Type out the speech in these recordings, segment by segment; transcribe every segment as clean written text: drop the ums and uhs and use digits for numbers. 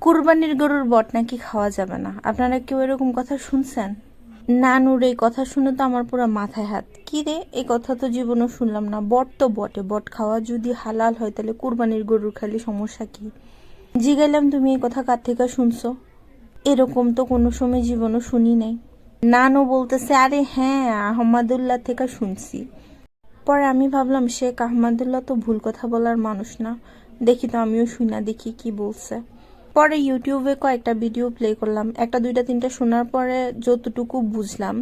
কুরবানির গরুর বট নাকি খাওয়া যাবে না। আপনারা কেউ এরকম কথা শুনছেন? নানুর এই কথা শুনে তো আমার পুরো মাথায় হাত। কি রে, এই কথা তো জীবনও শুনলাম না। বট তো বটে, বট খাওয়া যদি হালাল হয় তাহলে কুরবানির গরুর খালি সমস্যা কি? জিগাইলাম তুমি এই কথা কার থেকে শুনছো? এরকম তো কোনো সময় জীবনও শুনি নাই। নানু বলতেছে আরে হ্যাঁ আহমদুল্লাহ থেকে শুনছি। পরে আমি ভাবলাম শেখ আহমদুল্লাহ তো ভুল কথা বলার মানুষ না, দেখি তো আমিও শুনা দেখি কি বলছে। পরে ইউটিউবে কয়েকটা ভিডিও প্লে করলাম, একটা দুইটা তিনটা শোনার পরে যতটুকু বুঝলাম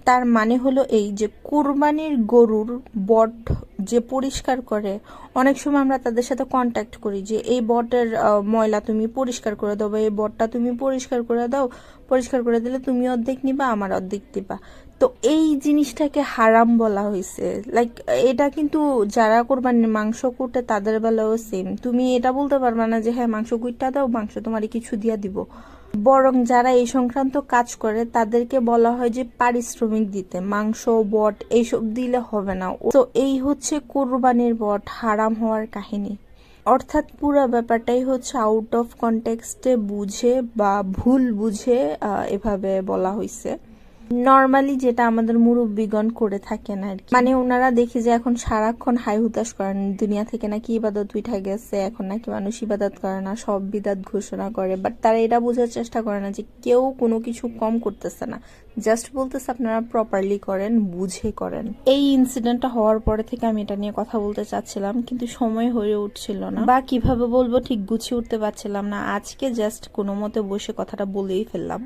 তার মানে হলো এই যে কুরবানির গরুর বট যে পরিষ্কার করে, অনেক সময় আমরা তাদের সাথে কন্ট্যাক্ট করি যে এই বটের ময়লা তুমি পরিষ্কার করে দাও বা এই বটটা তুমি পরিষ্কার করে দাও, পরিষ্কার করে দিলে তুমি অর্ধেক নিবা আমার অর্ধেক দিবা। তো এই জিনিসটাকে হারাম বলা হয়েছে। লাইক এটা কিন্তু যারা কোরবানির মাংস কুটে তাদের বেলাও সেম। তুমি এটা বলতে পারবা না যে হ্যাঁ মাংস কুইটটা দাও, মাংস তোমার কিছু দিয়া দিব। বরং যারা এই সংক্রান্ত কাজ করে তাদেরকে বলা হয় যে পারিশ্রমিক দিতে, মাংস বট এইসব দিলে হবে না। তো এই হচ্ছে কোরবানির বট হারাম হওয়ার কাহিনী। অর্থাৎ পুরো ব্যাপারটাই হচ্ছে আউট অফ কনটেক্সটে বুঝে বা ভুল বুঝে এভাবে বলা হয়েছে। নর্মালি যেটা আমাদের মুরব্বীগণ করে থাকেন আর কি, মানে ওনারা দেখি যে এখন সারাক্ষণ হাই হুতাশ করেন দুনিয়া থেকে নাকি ইবাদত উঠা গেছে, এখন নাকি মানুষ ইবাদত করে না, সব বিদাত ঘোষণা করে। বাট তারা এটা বোঝার চেষ্টা করে না যে কেউ কোনো কিছু কম করতেছে না, জাস্ট বলতেছে আপনারা প্রপারলি করেন, বুঝে করেন। এই ইনসিডেন্টটা হওয়ার পরে থেকে আমি এটা নিয়ে কথা বলতে চাচ্ছিলাম কিন্তু সময় হয়ে উঠছিল না, বা কিভাবে বলবো ঠিক গুছিয়ে উঠতে পারছিলাম না। আজকে জাস্ট কোনো মতে বসে কথাটা বলেই ফেললাম।